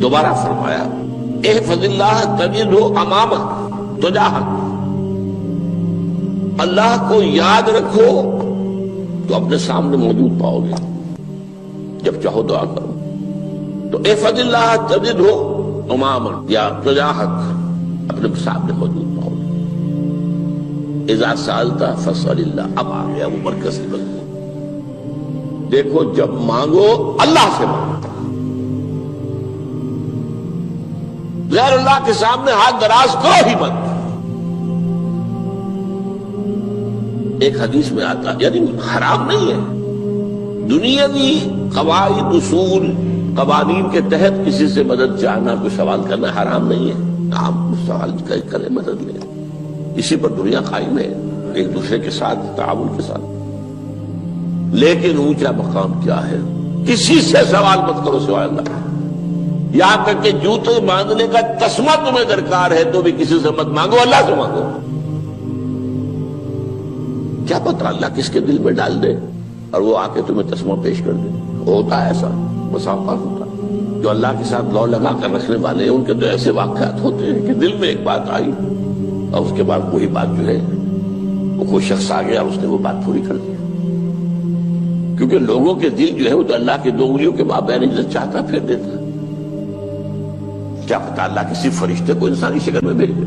دوبارہ فرمایا احفظ اللہ تجدہ امامک تجاہک، اللہ کو یاد رکھو تو اپنے سامنے موجود پاؤ گے، جب چاہو دعا کرو تو احفظ اللہ تجدہ امامک یا تجاہک، اپنے سامنے موجود پاؤ گے۔ اذا سألت فاسأل اللہ، اب آ گیا وہ مرکزی مضمون۔ دیکھو جب مانگو اللہ سے مانگو، غیر اللہ کے سامنے ہاتھ دراز کرو ہی مت۔ ایک حدیث میں آتا یعنی حرام نہیں ہے، دنیاوی قواعد اصول قوانین کے تحت کسی سے مدد چاہنا، کوئی سوال کرنا حرام نہیں ہے، آپ سوال کریں، مدد لیں، اسی پر دنیا قائم ہے، ایک دوسرے کے ساتھ تعاون کے ساتھ۔ لیکن اونچا مقام کیا ہے؟ کسی سے سوال مت کرو سوائے اللہ، یہاں تک کہ جوتے باندھنے کا تسمہ تمہیں درکار ہے تو بھی کسی سے مت مانگو، اللہ سے مانگو۔ کیا پتہ اللہ کس کے دل میں ڈال دے اور وہ آ کے تمہیں تسمہ پیش کر دے۔ ہوتا ہے ایسا، بس اوقات ہوتا ہے۔ جو اللہ کے ساتھ لو لگا کر رکھنے والے ہیں ان کے تو ایسے واقعات ہوتے ہیں کہ دل میں ایک بات آئی اور اس کے بعد وہی بات جو ہے وہ کوئی شخص آ گیا، اس نے وہ بات پوری کر دی۔ کیونکہ لوگوں کے دل جو ہے وہ تو اللہ کے دو انگلیوں کے مابین جو چاہتا پھیر دیتا۔ کیا پتہ اللہ کسی فرشتے کو انسانی شکل میں بھیج دے،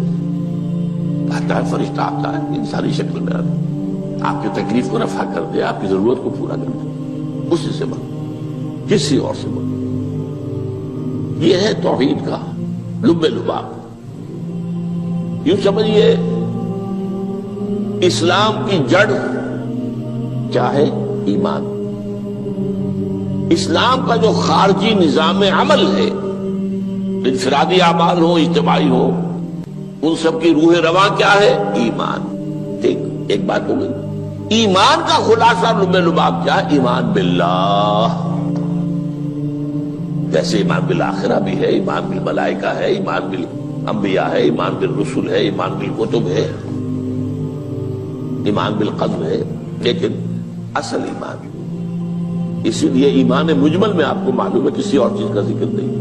آتا ہے فرشتہ، آتا ہے انسانی شکل میں، آپ کی تکلیف کو رفع کر دے، آپ کی ضرورت کو پورا کر دے، اسی سے مانگو، کسی اور سے مانگو۔ یہ ہے توحید کا لب لباب۔ یوں سمجھیے اسلام کی جڑ کیا ہے؟ ایمان۔ اسلام کا جو خارجی نظام عمل ہے، انفرادی اعمال ہو، اجتماعی ہو، ان سب کی روح رواں کیا ہے؟ ایمان۔ ٹھیک، ایک بات ہو گئی۔ ایمان کا خلاصہ لب لباب کیا ہے؟ ایمان باللہ۔ ویسے ایمان بالآخرہ بھی ہے، ایمان بالملائکہ ہے، ایمان بالانبیاء ہے، ایمان بالرسل ہے، ایمان بالکتب ہے، ایمان بالقدر ہے، لیکن اصل ایمان، اسی لیے ایمان مجمل میں آپ کو معلوم ہے کسی اور چیز کا ذکر نہیں۔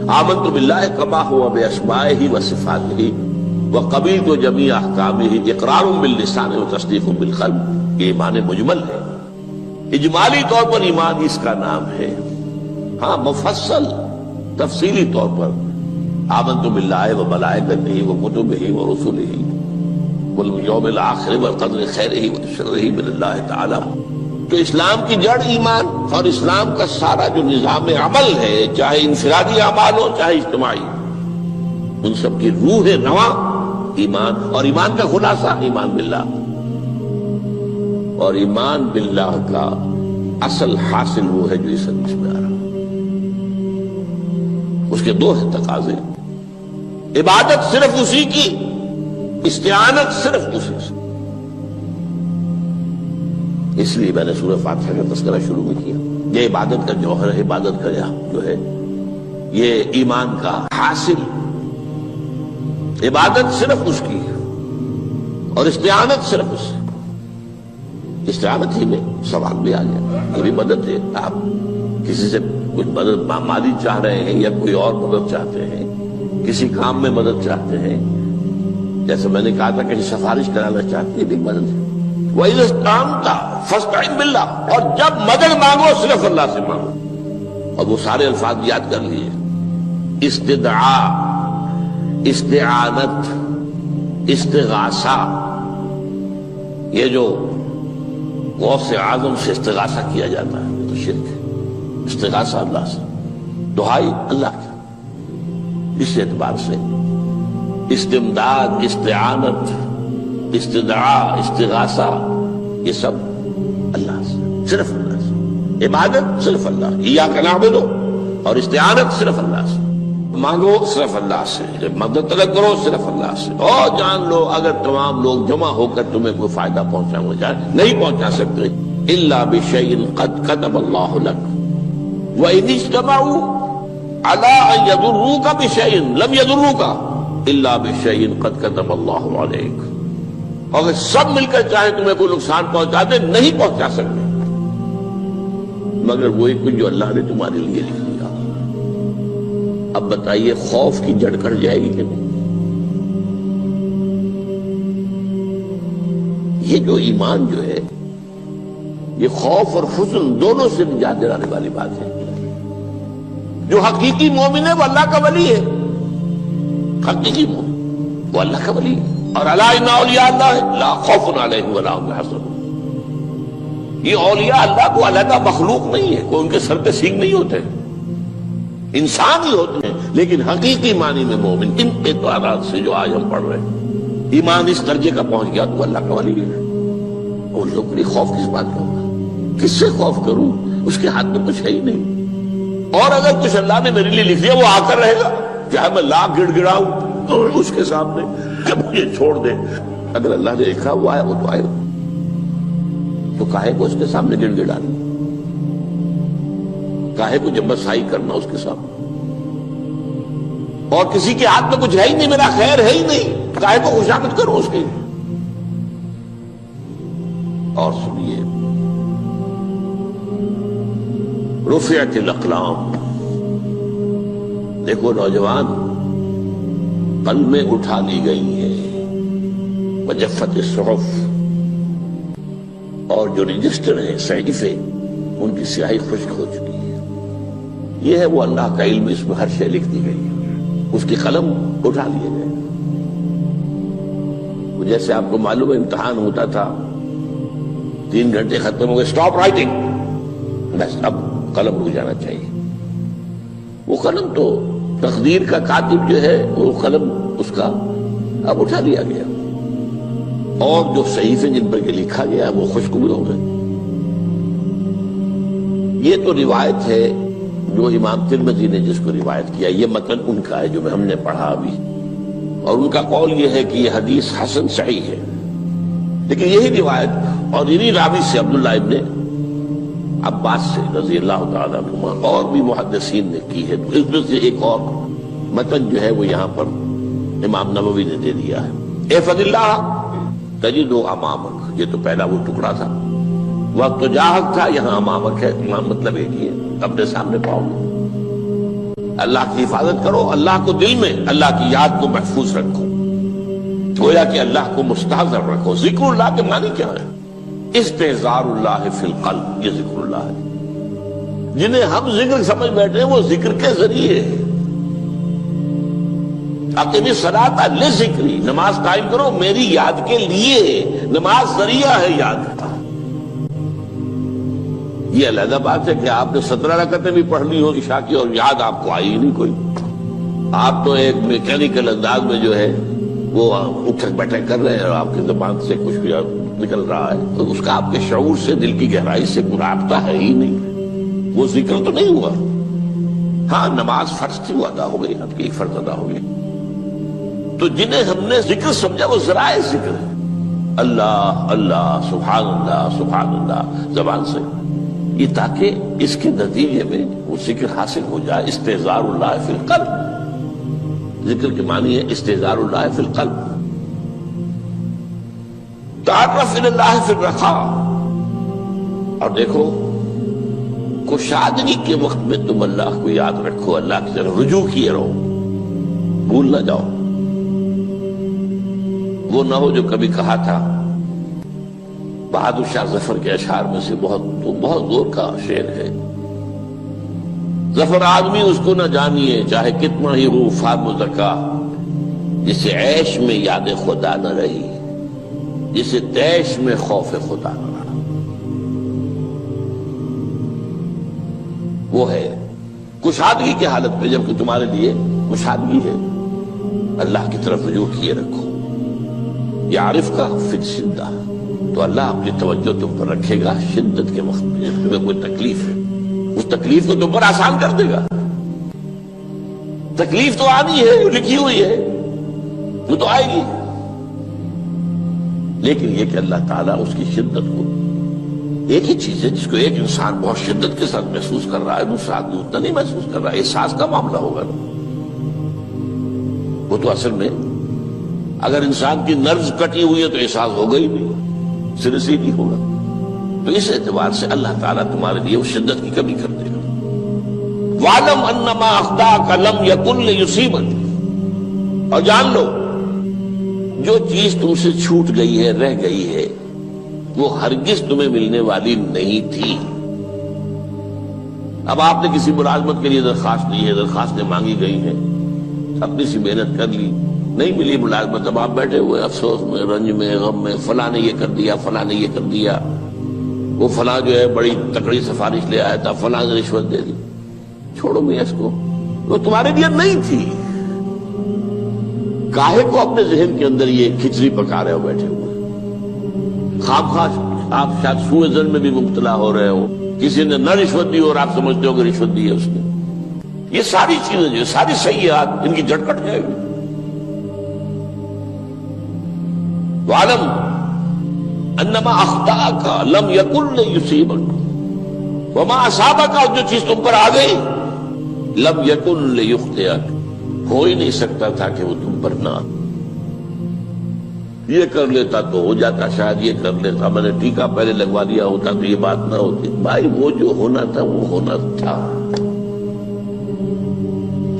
آمنت باللہ کما ہوا باسمائہ وصفاتہ وقبلت جمیع احکامہ اقرار باللسان وتصدیق بالقلب، یہ ایمان مجمل ہے۔ اجمالی طور پر ایمان اس کا نام ہے، ہاں مفصل تفصیلی طور پر آمنت باللہ وملائکتہ وکتبہ ورسلہ والیوم الآخر والقدر خیرہ وشرہ من اللہ تعالی۔ تو اسلام کی جڑ ایمان، اور اسلام کا سارا جو نظام عمل ہے، چاہے انفرادی اعمال ہو چاہے اجتماعی، ان سب کی روح رواں ایمان، اور ایمان کا خلاصہ ایمان باللہ۔ اور ایمان باللہ کا اصل حاصل وہ ہے جو اس حدیث میں آ رہا، اس کے دو ہیں تقاضے، عبادت صرف اسی کی، استعانت صرف اسی سے۔ اس لیے میں نے سورہ فاتحہ کا تذکرہ شروع میں کیا، یہ عبادت کا جوہر ہے، عبادت کا جو ہے یہ ایمان کا حاصل، عبادت صرف اس کی ہے اور استعانت صرف اس سے۔ استعانت ہی میں سوال بھی آ گیا، یہ بھی مدد ہے، آپ کسی سے کچھ مدد مالی چاہ رہے ہیں یا کوئی اور مدد چاہتے ہیں، کسی کام میں مدد چاہتے ہیں، جیسے میں نے کہا تھا کہ سفارش کرانا چاہتے ہیں، بھی مدد ہے۔ وَإِذَا اسْتَعَنْتَ فَاسْتَعِنْ بِاللَّهِ، اور جب مدد مانگو صرف اللہ سے مانگو۔ اور وہ سارے الفاظ یاد کر لیے، استدعاء، استعانت، استغاثہ، یہ جو غوث اعظم سے استغاثہ کیا جاتا ہے یہ تو شرک ہے۔ استغاثہ اللہ سے، دعائی اللہ کی، اس اعتبار سے استمداد، استعانت، استدعاء، استغاثہ، یہ سب اللہ سے، صرف اللہ سے۔ عبادت صرف اللہ، ایاک نعبد، اور استعانت صرف اللہ سے، مانگو صرف اللہ سے، مدد طلب کرو صرف اللہ سے۔ اور جان لو اگر تمام لوگ جمع ہو کر تمہیں کوئی فائدہ پہنچانا چاہے نہیں پہنچا سکتے، الا بشیء قد کتب اللہ لک وان اجتمعوا علی ان یضروک بشیء لم یضروک الا بشیء قد کتب اللہ علیک۔ اگر سب مل کر چاہے تمہیں کوئی نقصان پہنچا دے نہیں پہنچا سکتے مگر وہی کچھ جو اللہ نے تمہارے لیے لکھ دیا۔ اب بتائیے خوف کی جڑ کٹ جائے گی کہ نہیں؟ یہ جو ایمان جو ہے یہ خوف اور حزن دونوں سے نجات دلانے والی بات ہے. جو حقیقی مومن ہے وہ اللہ کا ولی ہے. حقیقی مومن وہ اللہ کا ولی ہے. اور الا ان اولیاء اللہ لا خوف علیہم ولا هم يحزنون. یہ اولیاء اللہ کو علیحدہ مخلوق نہیں ہے، کوئی ان کے سر پہ سینگ نہیں ہوتے، انسان ہی ہوتے ہیں، لیکن حقیقی معنی میں مومن. ان اعتبارات سے جو آج ہم پڑھ رہے ہیں ایمان اس درجے کا پہنچ گیا تو اللہ کا ولی ہے. اور لوگ کے لیے خوف کس بات کا ہوگا؟ کس سے خوف کروں؟ اس کے ہاتھ میں کچھ ہے ہی نہیں. اور اگر کچھ اللہ نے میرے لیے لکھ دیا وہ آ کر رہے گا، چاہے میں لاکھ گڑ گڑاؤں اور اس کے سامنے کہ مجھے چھوڑ دے. اگر اللہ نے لکھا وہ آیا وہ تو آئے گا، تو کاہے کو اس کے سامنے گڑ گڑانا، کاہے کو جبرسائی کرنا اس کے سامنے. اور کسی کے ہاتھ میں کچھ ہے ہی نہیں، میرا خیر ہے ہی نہیں، کاہے کو خوشامد کروں اس کی. اور سنیے رفعت الاقلام. دیکھو نوجوان، قلمیں اٹھا لی گئی ہیں، وجفت الصحف، اور جو رجسٹر ہیں صحیفے ان کی سیاہی خشک ہو چکی ہے. یہ ہے وہ اللہ کا علم، اس میں ہر شے لکھ دی گئی ہے. اس کی قلم اٹھا لیے گئے. جیسے آپ کو معلوم ہے امتحان ہوتا تھا، 3 گھنٹے ختم ہو گئے، اسٹاپ رائٹنگ، بس اب قلم رک جانا چاہیے. وہ قلم تو تقدیر کا کاتب جو ہے وہ قلم اس کا اب اٹھا لیا گیا، اور جو صحیفے جن پر یہ لکھا گیا وہ خشک بھی ہو گئے. یہ تو روایت ہے جو امام ترمذی نے جس کو روایت کیا، یہ متن ان کا ہے جو ہم نے پڑھا ابھی، اور ان کا قول یہ ہے کہ یہ حدیث حسن صحیح ہے. لیکن یہی روایت اور انہی راوی سے عبداللہ ابن عباس سے رضی اللہ تعالیٰ عنہما اور بھی محدثین نے کی ہے. اس میں سے ایک اور متن جو ہے وہ یہاں پر امام نووی نے دے دیا ہے. احفظ اللہ تجدہ امامک، یہ تو پہلا وہ ٹکڑا تھا. وقت تو جاہک تھا، یہاں امامک ہے، امام مطلب ایک ہی ہے، اپنے سامنے پاؤ گے. اللہ کی حفاظت کرو، اللہ کو دل میں، اللہ کی یاد کو محفوظ رکھو، گویا کہ اللہ کو مستحضر رکھو. ذکر اللہ کے معنی کیا ہے؟ استحضار اللہ فی القلب، یہ ذکر اللہ ہے. جنہیں ہم ذکر سمجھ بیٹھے ہیں وہ ذکر کے ذریعے اقیم الصلاۃ لذکری، نماز قائم کرو میری یاد کے لیے. نماز ذریعہ ہے یاد کا. یہ علیحدہ بات ہے کہ آپ نے 17 رکعتیں بھی پڑھ لی ہو عشاء کی اور یاد آپ کو آئی ہی نہیں کوئی. آپ تو ایک میکینیکل انداز میں جو ہے وہ اٹھک بیٹھک کر رہے ہیں اور آپ کی زبان سے کچھ بھی نکل رہا ہے، تو اس کا آپ کے شعور سے، دل کی گہرائی سے کوئی رابطہ ہے ہی نہیں. وہ ذکر تو نہیں ہوا. ہاں نماز فرض تھی وہ ادا ہو گئی، آپ کی ایک فرض ادا ہو گئی. تو جنہیں ہم نے ذکر سمجھا وہ ذرائع ذکر ہے. اللہ اللہ، سبحان اللہ، سبحان اللہ زبان سے، یہ تاکہ اس کے نتیجے میں وہ ذکر حاصل ہو جائے. استحضار اللہ فی القلب، ذکر کے معنی ہے استحضار اللہ فی القلب. تعرف الی اللہ فی الرخاء، اور دیکھو کشادگی کے وقت میں تم اللہ کو یاد رکھو، اللہ کی طرف رجوع کیے رہو، بھول نہ جاؤ. وہ نہ ہو جو کبھی کہا تھا بہادر شاہ ظفر کے اشعار میں سے، بہت زور کا شعر ہے. ظفر آدمی اس کو نہ جانیے چاہے کتنا ہی ہو فام و زکا، جسے عیش میں یاد خدا نہ رہی، جسے تیش میں خوف خدا نہ رہا. وہ ہے کشادگی کی حالت میں، جبکہ تمہارے لیے کشادگی ہے. اللہ کی طرف رجوع کیے رکھو. یعرف کا فی الشدہ، تو اللہ اپنی توجہ تم پر رکھے گا شدت کے وقت میں. جب تمہیں کوئی تکلیف ہے اس تکلیف کو تم پر آسان کر دے گا. تکلیف تو آنی ہے، جو لکھی ہوئی ہے وہ تو آئے گی، لیکن یہ کہ اللہ تعالیٰ اس کی شدت کو، ایک ہی چیز ہے جس کو ایک انسان بہت شدت کے ساتھ محسوس کر رہا ہے، دوسرا آدمی اتنا نہیں محسوس کر رہا ہے. احساس کا معاملہ ہوگا نا. وہ تو اصل میں اگر انسان کی نرز کٹی ہوئی ہے تو احساس ہوگا ہی نہیں، سر سے نہیں ہوگا. تو اس اعتبار سے اللہ تعالیٰ تمہارے لیے وہ شدت کی کمی کر دے گا. وَعْلَمْ أَنَّمَا أَخْطَأَكَ لَمْ يَكُنْ لِيُصِيبَكَ، اور جان لو جو چیز تم سے چھوٹ گئی ہے، رہ گئی ہے، وہ ہرگز تمہیں ملنے والی نہیں تھی۔ اب آپ نے کسی ملازمت کے لیے درخواست دی ہے، درخواستیں مانگی گئی ہیں، اپنی سی محنت کر لی، نہیں ملی ملازمت، اب آپ بیٹھے ہوئے افسوس میں، رنج میں، غم میں، فلاں نے یہ کر دیا، فلاں نے یہ کر دیا، وہ فلاں جو ہے بڑی تکڑی سفارش لے آیا تھا، فلاں نے رشوت دے دی۔ چھوڑو میں اس کو، وہ تمہارے لیے نہیں تھی۔ کاہے کو اپنے ذہن کے اندر یہ کھچڑی پکا رہے ہو بیٹھے ہوئے؟ خواہ آپ شاید سوء ظن میں بھی مبتلا ہو رہے ہو، کسی نے نہ رشوت دی اور آپ سمجھتے ہو کہ رشوت دی ہے اس نے۔ یہ ساری چیزیں جو ساری سیئات، ان کی جڑ کٹ جائے گی۔ وَعْلَمْ أَنَّمَا أَخْطَأَكَ لَمْ يَكُنْ لِيُصِيبَكَ وَمَا أَصَابَكَ، اور جو چیز تم پر آ گئی، لَمْ يَكُنْ لِيُخْطِئَكَ، ہو ہی نہیں سکتا تھا کہ وہ تم پر نہ آ۔ یہ کر لیتا تو ہو جاتا، شاید یہ کر لیتا، میں نے ٹیکا پہلے لگوا دیا ہوتا تو یہ بات نہ ہوتی۔ بھائی وہ جو ہونا تھا وہ ہونا تھا۔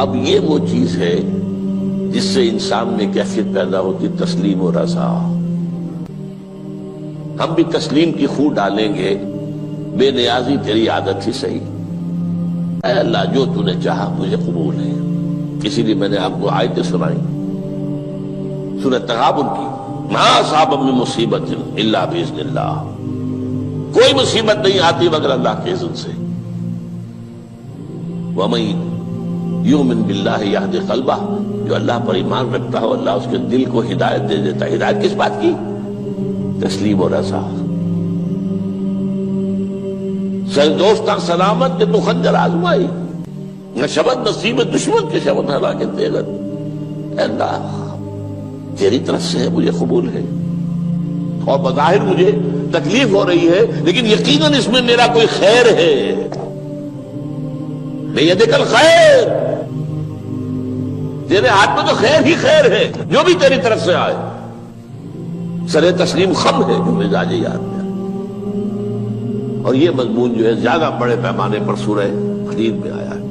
اب یہ وہ چیز ہے جس سے انسان میں کیفیت پیدا ہوتی، تسلیم و رضا۔ ہم بھی تسلیم کی خو ڈالیں گے، بے نیازی تیری عادت ہی صحیح، اے اللہ جو تو نے چاہا مجھے قبول ہے۔ اسی لیے میں نے آپ کو آیتیں سنائی سورہ تغابن کی، ما اصاب من مصیبت الا باذن اللہ، کوئی مصیبت نہیں آتی مگر اللہ کے اذن سے۔ وَمَن یؤمن باللہ یہدی قلبہ، جو اللہ پر ایمان رکھتا ہو اللہ اس کے دل کو ہدایت دے دیتا ہے۔ ہدایت کس بات کی؟ تسلیم و رضا۔ سر دوستاں سلامت کے تو خنجر آزمائی، نہ شبد نصیب دشمن کے شبد ہلاکت تیغت۔ اے اللہ تیری طرف سے ہے، مجھے قبول ہے، اور بظاہر مجھے تکلیف ہو رہی ہے لیکن یقیناً اس میں میرا کوئی خیر ہے۔ بیدک الخیر، تیرے ہاتھ میں تو خیر ہی خیر ہے، جو بھی تیری طرف سے آئے۔ سر تسلیم خم ہے جو مزاج یاد میں، اور یہ مضمون جو ہے زیادہ بڑے پیمانے پر سورہ حدید میں آیا ہے۔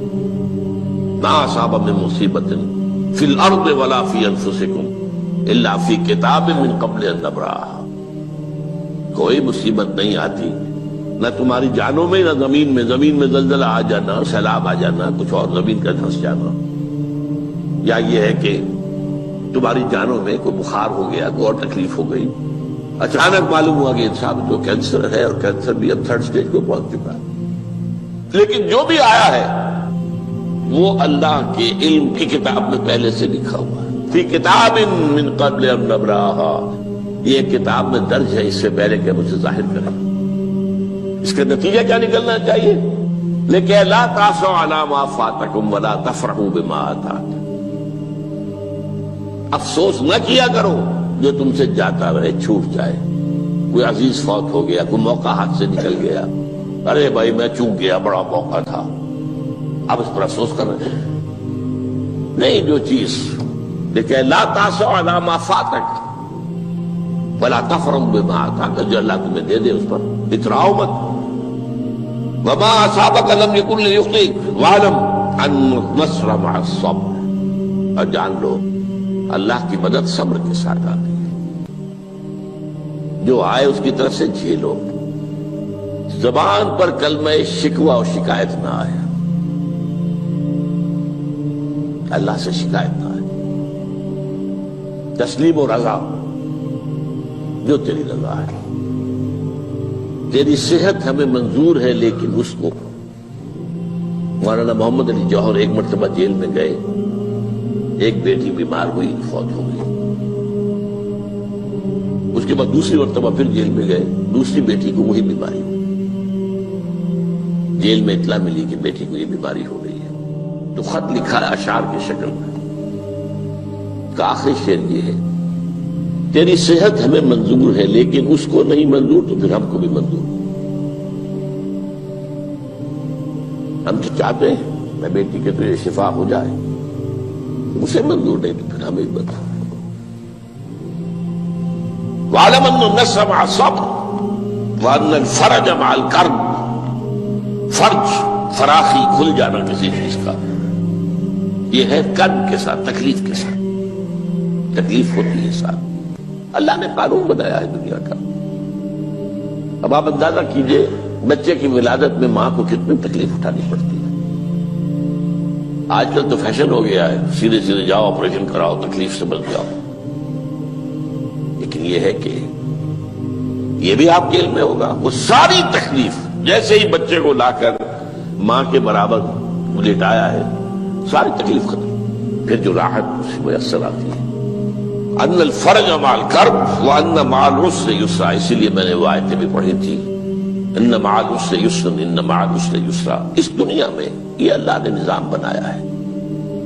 ما اصاب من مصیبت فی الارض ولا فی انفسکم الا فی کتاب من قبل ان نبرأها، کوئی مصیبت نہیں آتی نہ تمہاری جانوں میں نہ زمین میں، زمین میں زلزلہ آ جانا، سیلاب آ جانا، کچھ اور زمین کا دھنس جانا، یا یہ ہے کہ تمہاری جانوں میں کوئی بخار ہو گیا، کوئی اور تکلیف ہو گئی، اچانک معلوم ہوا کہ انسان کو کینسر ہے اور کینسر بھی اب 3rd سٹیج کو پہنچ چکا ہے، لیکن جو بھی آیا ہے وہ اللہ کے علم کی کتاب میں پہلے سے لکھا ہوا ہے۔ فی کتاب من قبل ان نبرأها، یہ کتاب میں درج ہے اس سے پہلے کہ ہم اسے ظاہر کریں۔ اس کا نتیجہ کیا نکلنا چاہیے؟ لیکن لا تاسوا علی ما فاتکم ولا تفرحوا بما آتاکم، افسوس نہ کیا کرو جو تم سے جاتا رہے، چھوٹ جائے، کوئی عزیز فوت ہو گیا، کوئی موقع ہاتھ سے نکل گیا، ارے بھائی میں چوک گیا، بڑا موقع تھا، اب اس پر افسوس کر رہے ہیں۔ نہیں، جو چیز لیکن لا تاسوا علی ما فاتک ولا تفرحوا بما آتاک، جو اللہ تمہیں دے دے اس پر اتراؤ مت۔ وما اصابک لم یکن لیخطئک واعلم ان النصر مع الصبر، اور جان لو اللہ کی مدد صبر کے ساتھ آتی ہے، جو آئے اس کی طرف سے جھیلو، زبان پر کلمہ شکوہ اور شکایت نہ آئے، اللہ سے شکایت نہ آئے، تسلیم و رضا، جو تیری رضا ہے۔ تیری صحت ہمیں منظور ہے لیکن اس کو، مولانا محمد علی جوہر ایک مرتبہ جیل میں گئے، ایک بیٹی بیمار ہوئی، فوت ہو گئی، اس کے بعد دوسری مرتبہ پھر جیل میں گئے، دوسری بیٹی کو وہی بیماری ہوئی، جیل میں اطلاع ملی کہ بیٹی کو یہ بیماری ہو گئی ہے، تو خط لکھا ہے اشعار کی شکل میں، کا آخری شعر یہ ہے، تیری صحت ہمیں منظور ہے لیکن اس کو نہیں منظور تو پھر ہم کو بھی منظور۔ ہم تو چاہتے ہیں میں بیٹی کے تو یہ شفا ہو جائے، اسے منظور نہیں تو پھر ہمیں بھی منظور۔ وَاعْلَمْ أَنَّ النَّصْرَ مَعَ الصَّبْرِ وَأَنَّ الْفَرَجَ مَعَ الْكَرْبِ، فرج فراخی، کھل جانا کسی چیز کا، یہ ہے قرب کے ساتھ، تکلیف کے ساتھ، تکلیف ہوتی ہے ساتھ۔ اللہ نے قانون بنایا ہے دنیا کا۔ اب آپ اندازہ کیجئے بچے کی ولادت میں ماں کو کتنی تکلیف اٹھانی پڑتی ہے۔ آج کل تو فیشن ہو گیا ہے، سیدھے سیدھے جاؤ، آپریشن کراؤ، تکلیف سے بچ جاؤ، لیکن یہ ہے کہ یہ بھی آپ کے علم میں ہوگا، وہ ساری تکلیف جیسے ہی بچے کو لا کر ماں کے برابر لٹایا ہے، ساری تکلیف ختم، پھر جو راحت میسر آتی ہے۔ ان الفرج مع الکرب وان مع العسر یسرا، اسی لیے میں نے وہ آیتیں بھی پڑھی تھی، ان مع العسر یسرا ان مع العسر یسرا۔ اس دنیا میں یہ اللہ نے نظام بنایا ہے،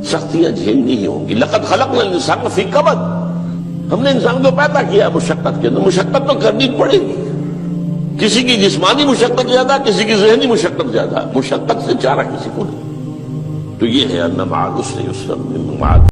سختیاں جھیلنی ہی ہوں گی۔ لقد خلقنا الانسان فی کبد، ہم نے انسان کو پیدا کیا مشقت کے اندر، مشقت تو کرنی پڑے گی۔ کسی کی جسمانی مشقت زیادہ، کسی کی ذہنی مشقت زیادہ، مشقت سے چارہ کسی کو نہیں۔ تو یہ ہے ان مع العسر یسرا